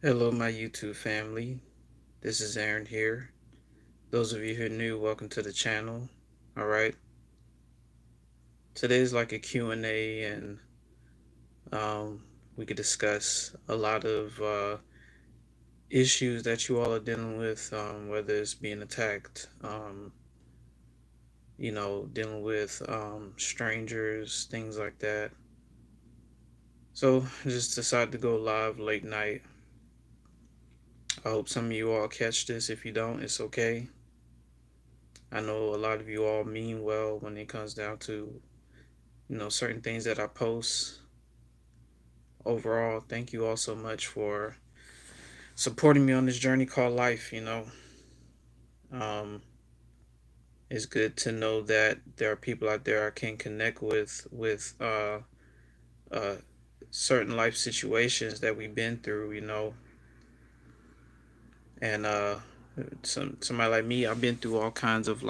Hello, my YouTube family. This is Aaron here. Those of you who are new, welcome to the channel. All right. Today's like a Q&A, and we could discuss a lot of issues that you all are dealing with, whether it's being attacked, dealing with strangers, things like that. So I just decided to go live late night. I hope some of you all catch this. If you don't, it's okay. I know a lot of you all mean well when it comes down to certain things that I post. Overall, thank you all so much for supporting me on this journey called life. Um, it's good to know that there are people out there I can connect with uh, certain life situations that we've been through. And somebody like me, I've been through all kinds of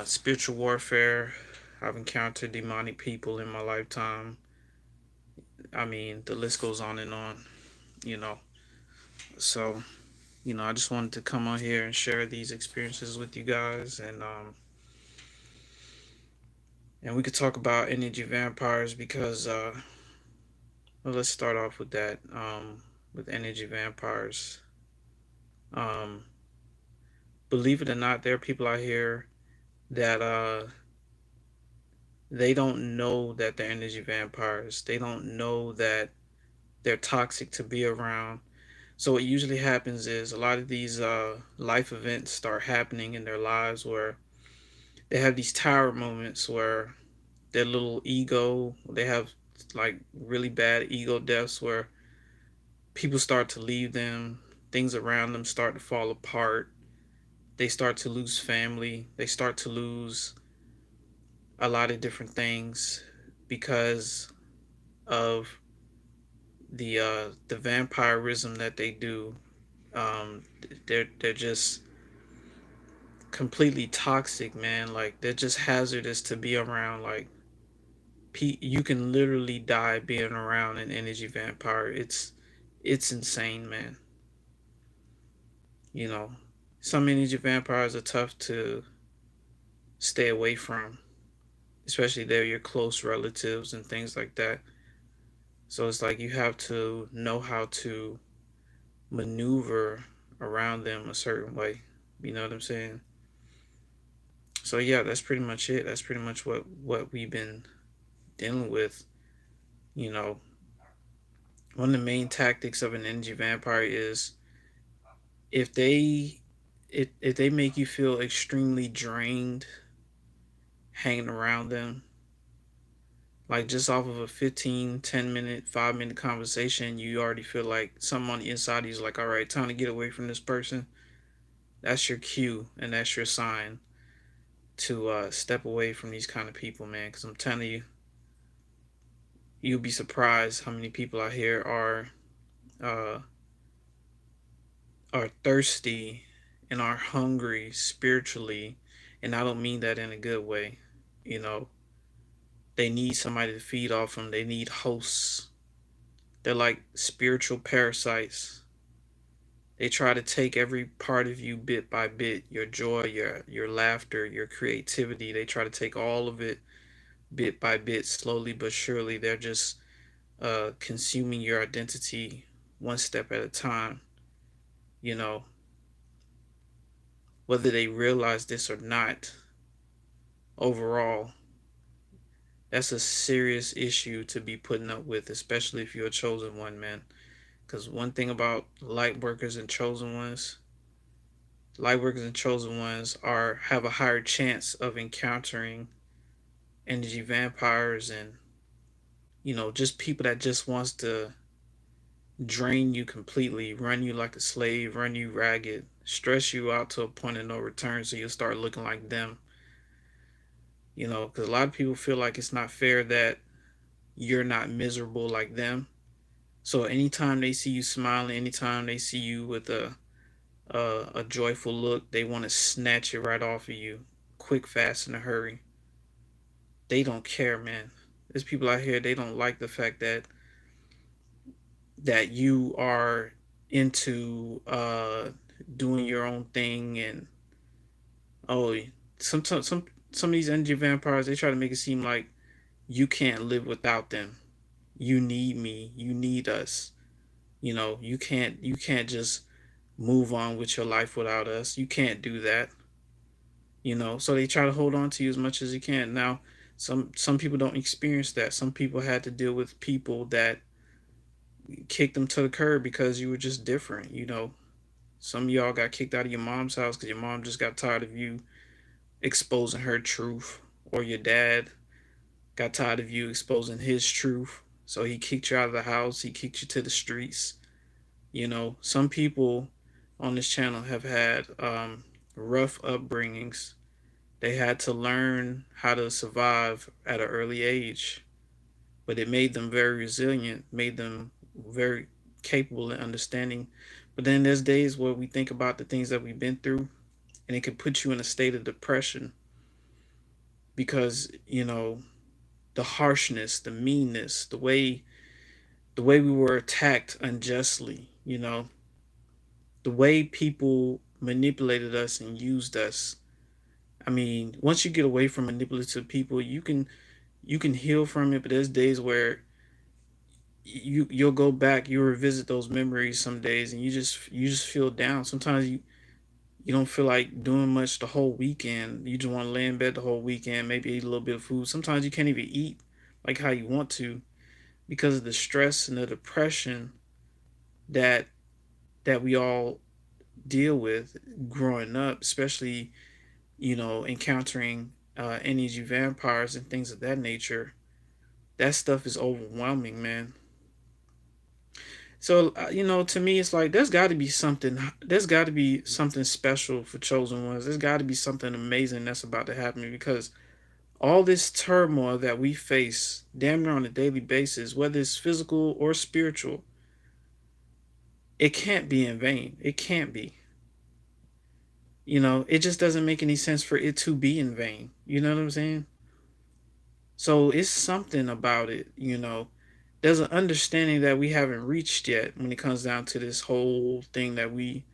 spiritual warfare. I've encountered demonic people in my lifetime. I mean, the list goes on and on. You know, so I just wanted to come on here and share these experiences with you guys, and we could talk about energy vampires because well, let's start off with that with energy vampires. Um, Believe it or not, there are people out here that they don't know that they're energy vampires. They don't know that they're toxic to be around. So what usually happens is a lot of these life events start happening in their lives where they have these tower moments where their little ego, they have like really bad ego deaths where people start to leave them, things around them start to fall apart, they start to lose family, they start to lose a lot of different things because of the vampirism that they do. They're just completely toxic, man. Like they're just hazardous to be around. Like you can literally die being around an energy vampire. It's insane, man. You know, some energy vampires are tough to stay away from, especially they're your close relatives and things like that. So it's like you have to know how to maneuver around them a certain way. You know what I'm saying? So yeah, that's pretty much it. That's pretty much what we've been dealing with. You know, one of the main tactics of an energy vampire is if they if they make you feel extremely drained hanging around them, like just off of a 15, 10 minute, 5 minute conversation, you already feel like something on the inside of you is like, all right, time to get away from this person. That's your cue and that's your sign to step away from these kind of people, man. Because I'm telling you, you'll be surprised how many people out here uh, are thirsty and are hungry spiritually, and I don't mean that in a good way. You know, they need somebody to feed off them. They need hosts. They're like spiritual parasites. They try to take every part of you bit by bit, your joy, your laughter, your creativity. They try to take all of it bit by bit, slowly but surely. They're just consuming your identity one step at a time. You know, whether they realize this or not, overall, that's a serious issue to be putting up with, especially if you're a chosen one, man. Because one thing about light workers and chosen ones are have a higher chance of encountering energy vampires and just people that just wants to drain you completely, run you like a slave, run you ragged, stress you out to a point of no return, so you'll start looking like them. Because a lot of people feel like it's not fair that you're not miserable like them. So anytime they see you smiling, anytime they see you with a joyful look, they want to snatch it right off of you, quick, fast, in a hurry. They don't care, man. There's people out here, they don't like the fact that that you are into doing your own thing, and oh, sometimes some of these energy vampires, they try to make it seem like you can't live without them. You need me. You need us. You can't just move on with your life without us. You can't do that. So they try to hold on to you as much as you can. Now, some people don't experience that. Some people had to deal with people that kicked them to the curb because you were just different. Some of y'all got kicked out of your mom's house because your mom just got tired of you exposing her truth, or your dad got tired of you exposing his truth. So he kicked you out of the house. He kicked you to the streets. Some people on this channel have had rough upbringings. They had to learn how to survive at an early age, but it made them very resilient, made them very capable and understanding. But then there's days where we think about the things that we've been through, and it can put you in a state of depression because the harshness, the meanness, the way we were attacked unjustly, the way people manipulated us and used us. I mean, once you get away from manipulative people, you can heal from it, but there's days where you'll go back, you'll revisit those memories some days, and you just feel down. Sometimes you don't feel like doing much the whole weekend. You just want to lay in bed the whole weekend, maybe eat a little bit of food. Sometimes you can't even eat like how you want to because of the stress and the depression that we all deal with growing up, especially encountering energy vampires and things of that nature. That stuff is overwhelming, man. So to me, it's like there's got to be something. There's got to be something special for chosen ones. There's got to be something amazing that's about to happen because all this turmoil that we face, damn near on a daily basis, whether it's physical or spiritual, it can't be in vain. It can't be. It just doesn't make any sense for it to be in vain. You know what I'm saying? So it's something about it. There's an understanding that we haven't reached yet when it comes down to this whole thing that we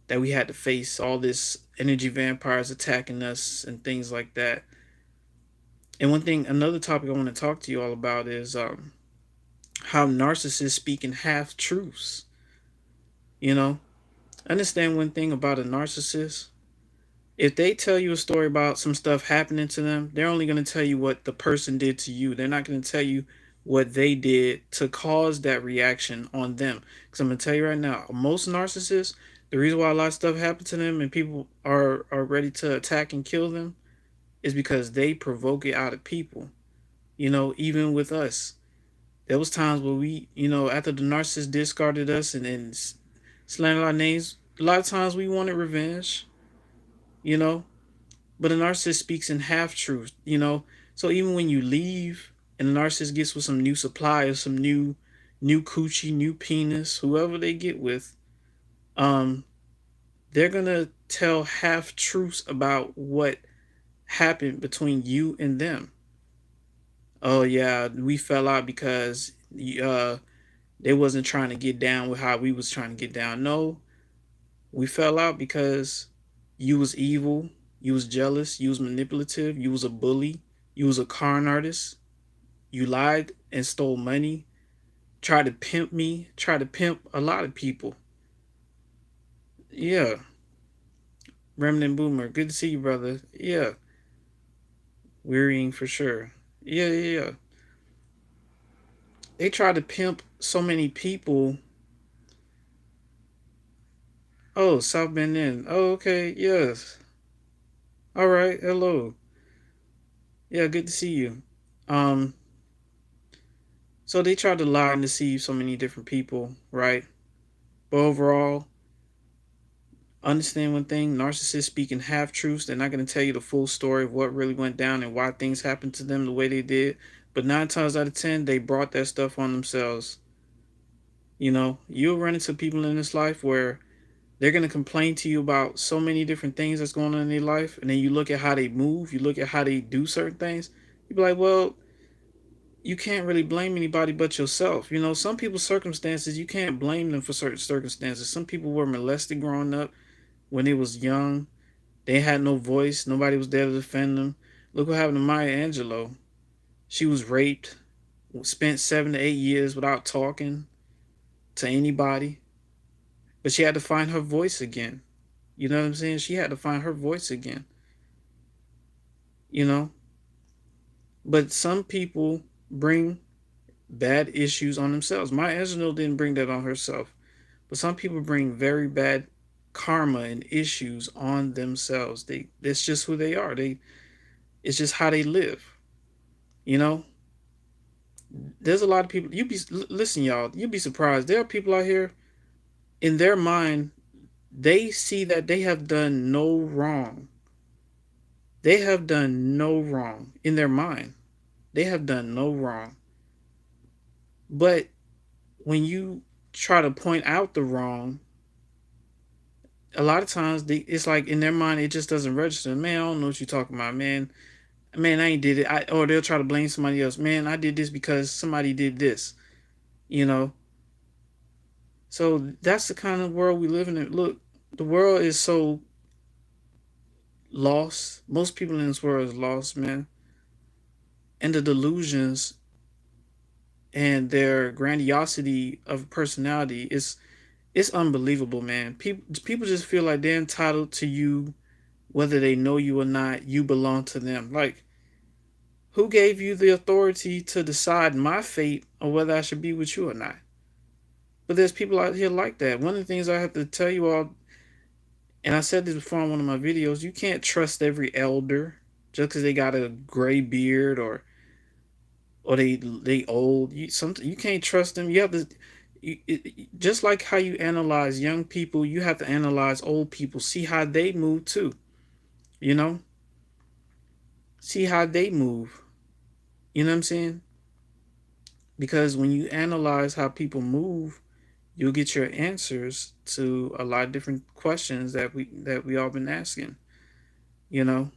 had to face all this energy vampires attacking us and things like that. And another topic I want to talk to you all about is how narcissists speak in half truths. You know, understand one thing about a narcissist. If they tell you a story about some stuff happening to them, they're only going to tell you what the person did to you. They're not going to tell you what they did to cause that reaction on them. Because I'm going to tell you right now, most narcissists, the reason why a lot of stuff happened to them and people are ready to attack and kill them is because they provoke it out of people. Even with us, there was times where after the narcissist discarded us and slandered our names, a lot of times we wanted revenge. You know, but a narcissist speaks in half truth. So even when you leave and the narcissist gets with some new supply or some new coochie, new penis, whoever they get with, um, they're gonna tell half truths about what happened between you and them. Oh yeah, we fell out because they wasn't trying to get down with how we was trying to get down. No, we fell out because you was evil, you was jealous, you was manipulative, you was a bully, you was a con artist, you lied and stole money, tried to pimp me, tried to pimp a lot of people. Yeah, Remnant Boomer, good to see you, brother. Yeah, wearying for sure. Yeah, yeah, yeah. They tried to pimp so many people. Oh, South Bend in. Oh, okay, yes. All right, hello. Yeah, good to see you. Um, so they tried to lie and deceive so many different people, right? But overall, understand one thing: narcissists speak in half truths. They're not going to tell you the full story of what really went down and why things happened to them the way they did. But 9 times out of 10, they brought that stuff on themselves. You'll run into people in this life where they're going to complain to you about so many different things that's going on in their life. And then you look at how they move, you look at how they do certain things. You be like, well, you can't really blame anybody but yourself. You know, some people's circumstances, you can't blame them for certain circumstances. Some people were molested growing up when they was young. They had no voice. Nobody was there to defend them. Look what happened to Maya Angelou. She was raped, spent 7 to 8 years without talking to anybody, but she had to find her voice again. You know what I'm saying? She had to find her voice again. You know, but some people bring bad issues on themselves. Maya Angelou didn't bring that on herself. But some people bring very bad karma and issues on themselves. That's just who they are. It's just how they live. You know, there's a lot of people. Listen, y'all. You'd be surprised. There are people out here in their mind. They see that they have done no wrong. They have done no wrong in their mind. They have done no wrong. But when you try to point out the wrong, a lot of times it's like in their mind it just doesn't register. Man, I don't know what you're talking about, man. Man, I ain't did it. Or they'll try to blame somebody else. Man, I did this because somebody did this. You know. So that's the kind of world we live in. Look, the world is so lost. Most people in this world is lost, man. And the delusions and their grandiosity of personality is it's unbelievable, man. People just feel like they're entitled to you, whether they know you or not. You belong to them. Like, who gave you the authority to decide my fate or whether I should be with you or not? But there's people out here like that. One of the things I have to tell you all, and I said this before on one of my videos, you can't trust every elder just because they got a gray beard or they old. You can't trust them. You have to just like how you analyze young people, you have to analyze old people. See how they move too. You know, see how they move. You know what I'm saying? Because when you analyze how people move, you'll get your answers to a lot of different questions that we all been asking. You know,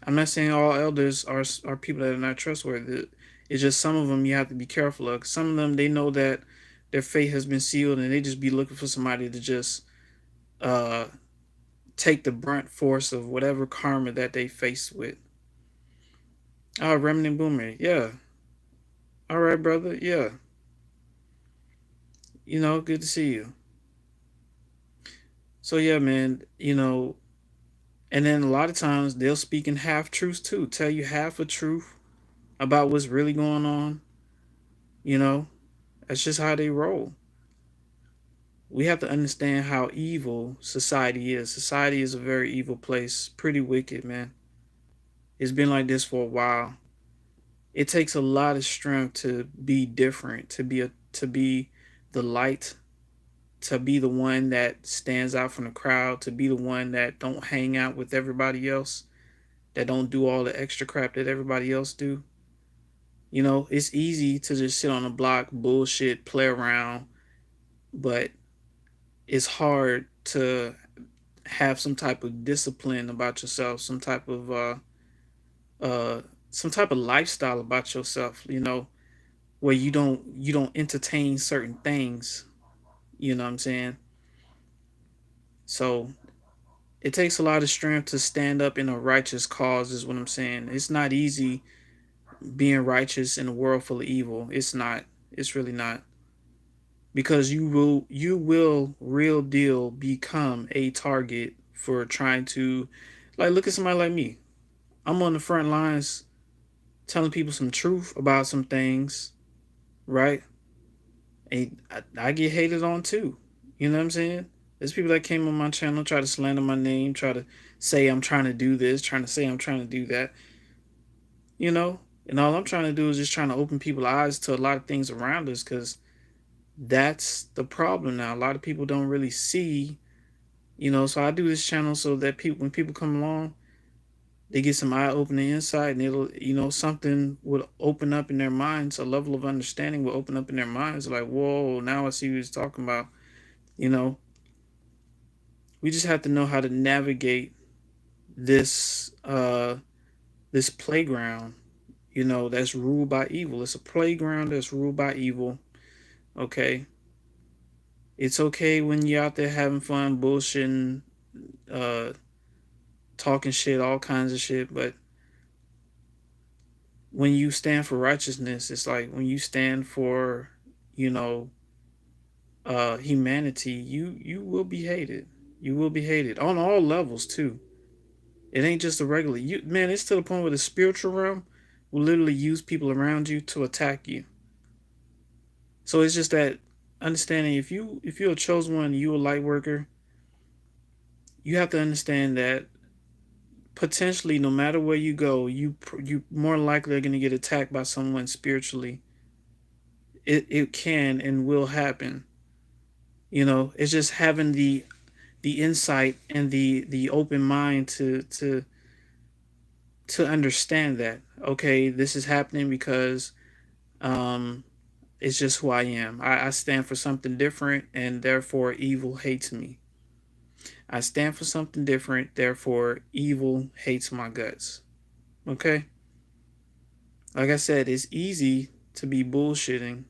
I'm not saying all elders are people that are not trustworthy. It's just some of them you have to be careful of. Some of them they know that their fate has been sealed, and they just be looking for somebody to just uh, take the brunt force of whatever karma that they faced with. Oh, Remnant Boomer, yeah. All right, brother, yeah. You know, good to see you. So yeah, man. You know, and then a lot of times they'll speak in half truths too, tell you half a truth about what's really going on. You know, that's just how they roll. We have to understand how evil society is. Society is a very evil place, pretty wicked, man. It's been like this for a while. It takes a lot of strength to be different, to be the light, to be the one that stands out from the crowd, to be the one that don't hang out with everybody else, that don't do all the extra crap that everybody else do. You know, it's easy to just sit on a block, bullshit, play around, but it's hard to have some type of discipline about yourself, uh some type of lifestyle about yourself, you know, where you don't entertain certain things, you know what I'm saying? So it takes a lot of strength to stand up in a righteous cause is what I'm saying. It's not easy being righteous in a world full of evil. It's not. It's really not. Because you will real deal become a target for trying to, like, look at somebody like me. I'm on the front lines telling people some truth about some things, right? And I get hated on too. You know what I'm saying? There's people that came on my channel, try to slander my name, try to say I'm trying to do this, trying to say I'm trying to do that, you know? And all I'm trying to do is just trying to open people's eyes to a lot of things around us because that's the problem now. A lot of people don't really see, you know. So I do this channel so that people, when people come along, they get some eye opening insight and it'll, you know, something would open up in their minds. A level of understanding will open up in their minds. Like, whoa, now I see what he's talking about. You know, we just have to know how to navigate this this playground. that's ruled by evil. It's a playground that's ruled by evil. Okay. It's okay when you're out there having fun, bullshitting, uh, talking shit, all kinds of shit. But when you stand for righteousness, it's like when you stand for, you know, humanity, you will be hated. You will be hated on all levels too. It ain't just a regular you man, it's to the point where the spiritual realm will literally use people around you to attack you. So it's just that understanding if you're a chosen one, you a light worker, you have to understand that potentially no matter where you go, you more likely are going to get attacked by someone spiritually. It can and will happen. It's just having the insight and the open mind to understand that okay, this is happening because um it's just who I am. I stand for something different and therefore evil hates me. I stand for something different, therefore evil hates my guts. Okay? Like I said, it's easy to be bullshitting,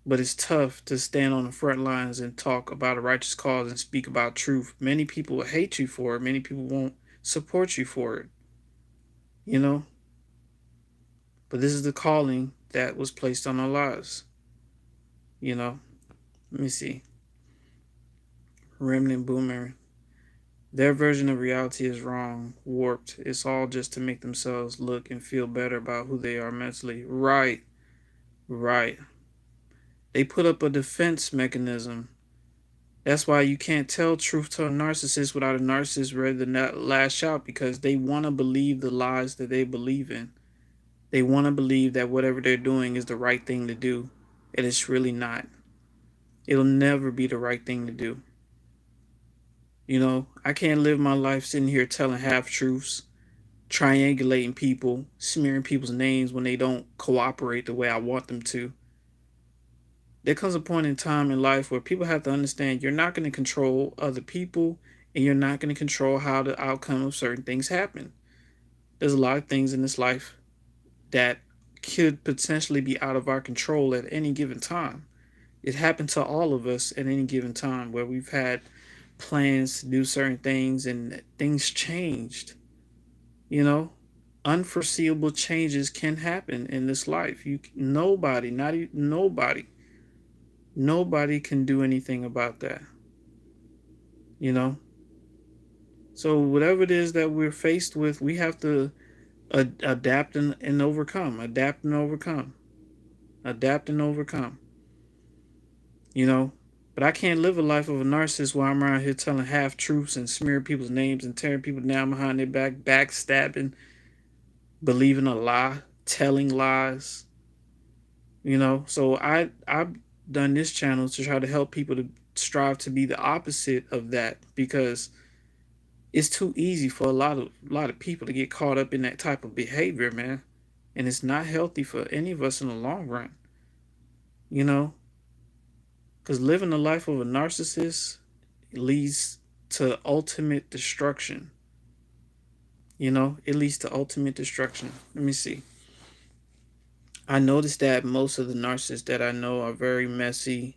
but it's tough to stand on the front lines and talk about a righteous cause and speak about truth. Many people will hate you for it, many people won't support you for it, you know? But this is the calling that was placed on our lives, you know? Let me see. Remnant Boomer. Their version of reality is wrong, warped. It's all just to make themselves look and feel better about who they are mentally. Right, right. They put up a defense mechanism. That's why you can't tell truth to a narcissist without a narcissist ready to not lash out because they want to believe the lies that they believe in. They want to believe that whatever they're doing is the right thing to do, and it's really not. It'll never be the right thing to do. I can't live my life sitting here telling half truths, triangulating people, smearing people's names when they don't cooperate the way I want them to. There comes a point in time in life where people have to understand you're not going to control other people and you're not going to control how the outcome of certain things happen. There's a lot of things in this life that could potentially be out of our control at any given time. It happened to all of us at any given time where we've had plans to do certain things and things changed. You know, unforeseeable changes can happen in this life. Nobody, not even nobody can do anything about that. You know, so whatever it is that we're faced with, we have to adapt and overcome. Adapt and overcome. Adapt and overcome. You know, but I can't live a life of a narcissist while I'm around here telling half truths and smearing people's names and tearing people down behind their back, backstabbing, believing a lie, telling lies. So I've done this channel to try to help people to strive to be the opposite of that because it's too easy for a lot of people to get caught up in that type of behavior, man. And it's not healthy for any of us in the long run, you know? Because living the life of a narcissist leads to ultimate destruction. It leads to ultimate destruction. Let me see. I noticed that most of the narcissists that I know are very messy,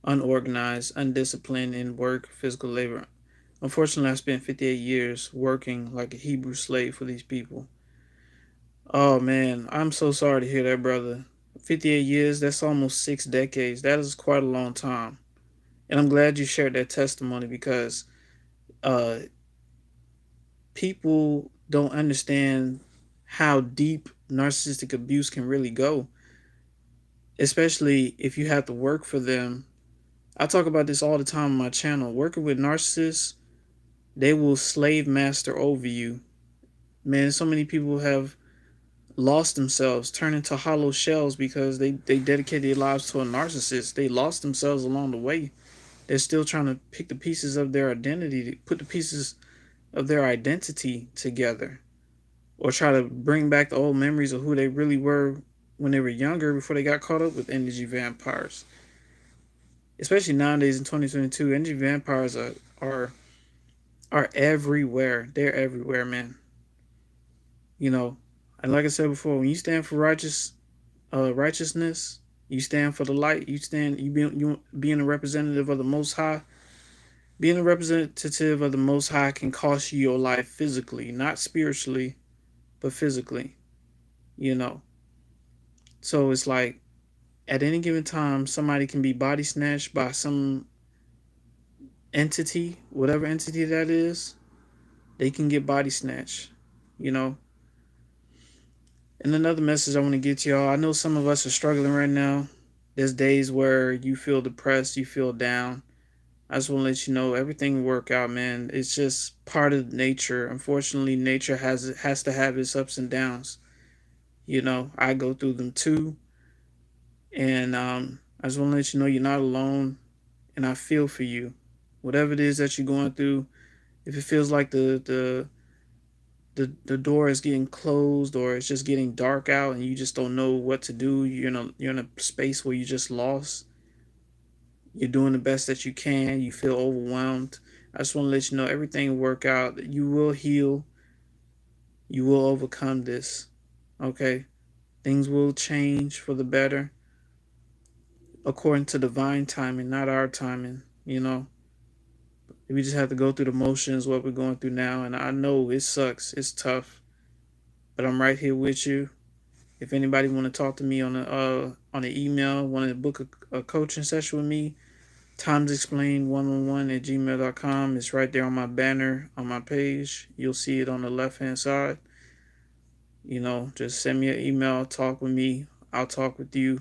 unorganized, undisciplined in work, physical labor. Unfortunately, I spent 58 years working like a Hebrew slave for these people. Oh man, I'm so sorry to hear that, brother. 58 years, that's almost 6 decades. That is quite a long time. And I'm glad you shared that testimony because uh, people don't understand how deep narcissistic abuse can really go, especially if you have to work for them. I talk about this all the time on my channel. Working with narcissists, they will slave master over you. Man, so many people have lost themselves, turned into hollow shells because they dedicated their lives to a narcissist. They lost themselves along the way. They're still trying to pick the pieces of their identity, put the pieces of their identity together, or try to bring back the old memories of who they really were when they were younger before they got caught up with energy vampires. Especially nowadays in 2022, energy vampires are everywhere. They're everywhere, man. You know, And like I said before, when you stand for righteousness, you stand for the light. You being a representative of the Most High. Being a representative of the Most High can cost you your life physically, not spiritually, but physically. You know, so it's like at any given time, somebody can be body snatched by some entity, whatever entity that is. They can get body snatched. You know, and another message I want to get to y'all. I know some of us are struggling right now. There's days where you feel depressed, you feel down. I just want to let you know everything will work out, man. It's just part of nature. Unfortunately, nature has to have its ups and downs. You know, I go through them too, and I just want to let you know you're not alone, and I feel for you. Whatever it is that you're going through, if it feels like the door is getting closed or it's just getting dark out and you just don't know what to do, you're in a space where you just lost. You're doing the best that you can. You feel overwhelmed. I just want to let you know everything will work out. You will heal. You will overcome this. Okay? Things will change for the better according to divine timing, not our timing. We just have to go through the motions, what we're going through now. And I know it sucks. It's tough. But I'm right here with you. If anybody want to talk to me on an email, want to book a coaching session with me, Times Explained 111 at gmail.com. It's right there on my banner on my page. You'll see it on the left hand side. Just send me an email, talk with me. I'll talk with you.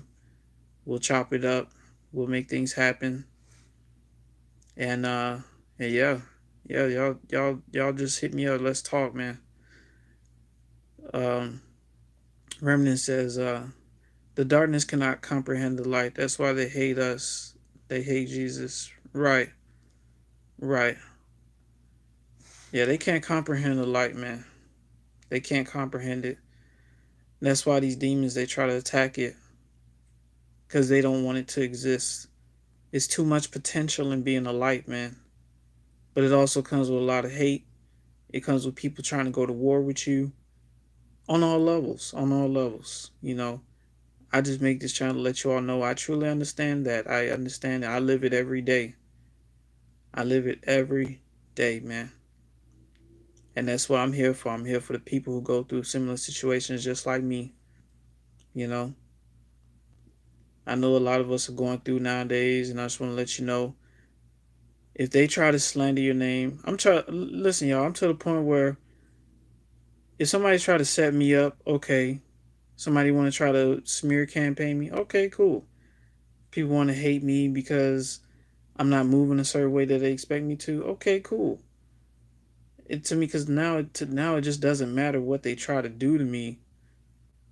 We'll chop it up. We'll make things happen. And and yeah, y'all just hit me up. Let's talk, man. Um, Remnant says, the darkness cannot comprehend the light. That's why they hate us. They hate Jesus. Right, right. Yeah, they can't comprehend the light, man. They can't comprehend it. And that's why these demons, they try to attack it because they don't want it to exist. It's too much potential in being a light, man. But it also comes with a lot of hate. It comes with people trying to go to war with you on all levels. On all levels. I just make this channel to let you all know I truly understand that. I understand that. I live it every day. I live it every day, man. And that's what I'm here for. I'm here for the people who go through similar situations just like me. You know, I know a lot of us are going through nowadays, and I just want to let you know if they try to slander your name, listen, y'all, I'm to the point where if somebody try to set me up, okay, somebody want to try to smear campaign me, okay, cool. People want to hate me because I'm not moving a certain way that they expect me to, okay, cool. It to me because now it just doesn't matter what they try to do to me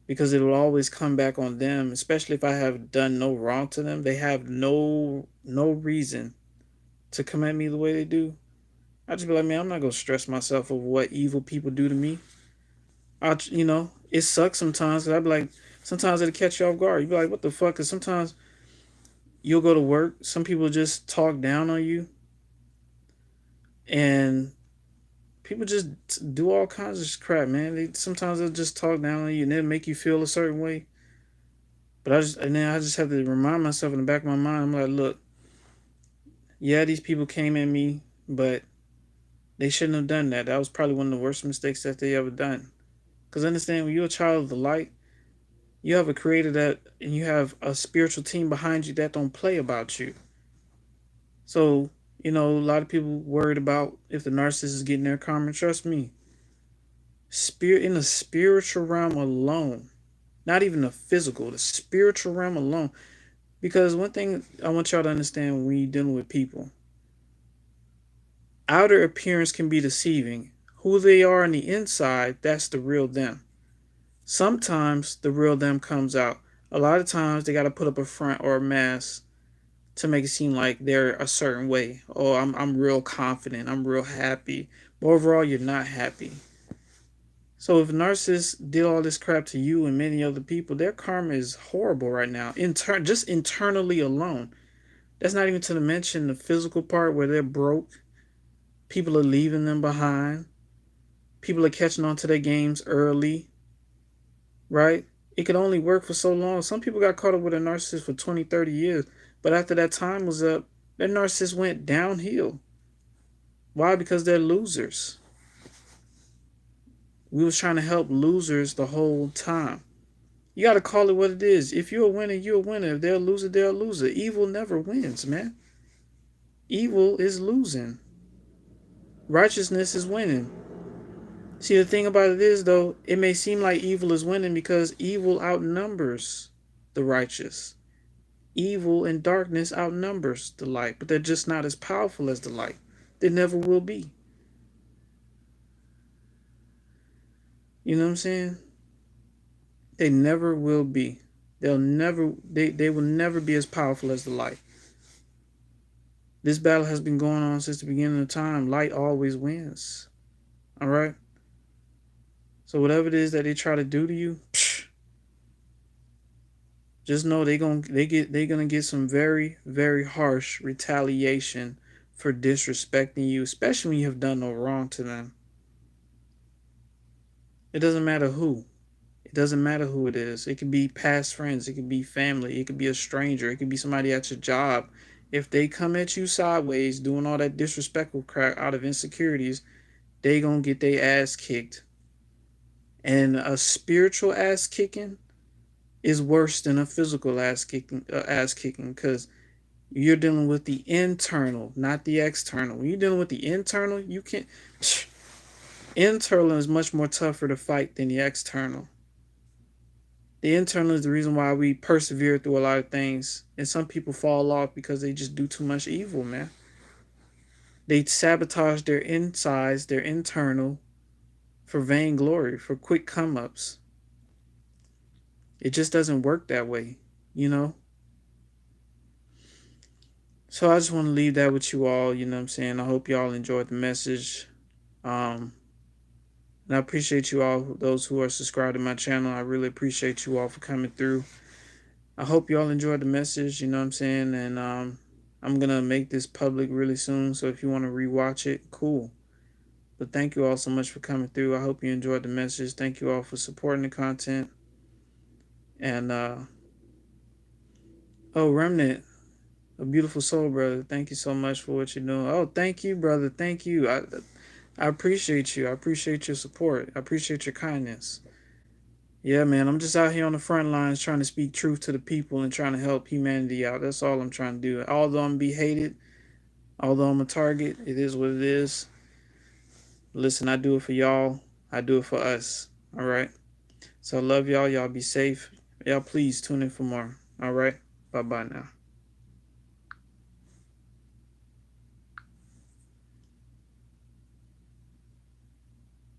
because it will always come back on them, especially if I have done no wrong to them. They have no reason to come at me the way they do. I just be like, man, I'm not gonna stress myself over what evil people do to me. It sucks sometimes. Cause I be like, sometimes it'll catch you off guard. You be like, what the fuck? Cause sometimes you'll go to work, some people just talk down on you, and people just do all kinds of crap, man. Sometimes they'll just talk down on you and they'll make you feel a certain way. But I just have to remind myself in the back of my mind. I'm like, look, yeah, these people came at me, but they shouldn't have done that. That was probably one of the worst mistakes that they ever done. Because understand, when you're a child of the light, you have a creator and you have a spiritual team behind you that don't play about you. So, a lot of people worried about if the narcissist is getting their karma. Trust me, in the spiritual realm alone, not even the physical, the spiritual realm alone. Because one thing I want y'all to understand when you're dealing with people, outer appearance can be deceiving. Who they are on the inside, that's the real them. Sometimes the real them comes out. A lot of times they got to put up a front or a mask to make it seem like they're a certain way. Oh, I'm real confident. I'm real happy. But overall, you're not happy. So if a narcissist did all this crap to you and many other people, their karma is horrible right now. Just internally alone. That's not even to mention the physical part where they're broke. People are leaving them behind. People are catching on to their games early. right? It could only work for so long. Some people got caught up with a narcissist for 20, 30 years, but after that time was up, that narcissist went downhill. Why? Because they're losers. We was trying to help losers the whole time. You got to call it what it is. If you're a winner, you're a winner. If they're a loser, they're a loser. Evil never wins, man. Evil is losing. Righteousness is winning. See, the thing about it is, though, it may seem like evil is winning because evil outnumbers the righteous. Evil and darkness outnumbers the light, but they're just not as powerful as the light. They never will be. You know what I'm saying? They never will be. They will never be as powerful as the light. This battle has been going on since the beginning of time. Light always wins. All right? So whatever it is that they try to do to you, just know they're gonna get some very, very harsh retaliation for disrespecting you, especially when you have done no wrong to them. It doesn't matter who. It doesn't matter who it is. It could be past friends, it could be family, it could be a stranger, it could be somebody at your job. If they come at you sideways doing all that disrespectful crap out of insecurities, they gonna get their ass kicked. And a spiritual ass kicking is worse than a physical ass kicking, because you're dealing with the internal, not the external. When you're dealing with the internal, you can't. Internal is much more tougher to fight than the external. The internal is the reason why we persevere through a lot of things, and some people fall off because they just do too much evil, man. They sabotage their insides, their internal, for vainglory, for quick come ups. It just doesn't work that way, you know? So I just want to leave that with you all, you know what I'm saying? I hope y'all enjoyed the message. Um, and I appreciate you all, those who are subscribed to my channel. I really appreciate you all for coming through. I hope you all enjoyed the message, you know what I'm saying? And I'm going to make this public really soon. So if you want to rewatch it, cool. But thank you all so much for coming through. I hope you enjoyed the message. Thank you all for supporting the content. And, oh, Remnant, a beautiful soul, brother. Thank you so much for what you're doing. Oh, thank you, brother. Thank you. I appreciate you. I appreciate your support. I appreciate your kindness. Yeah, man. I'm just out here on the front lines trying to speak truth to the people and trying to help humanity out. That's all I'm trying to do. Although I'm be hated, although I'm a target, it is what it is. Listen, I do it for y'all. I do it for us. All right. So I love y'all. Y'all be safe. Y'all please tune in for more. All right. Bye bye now.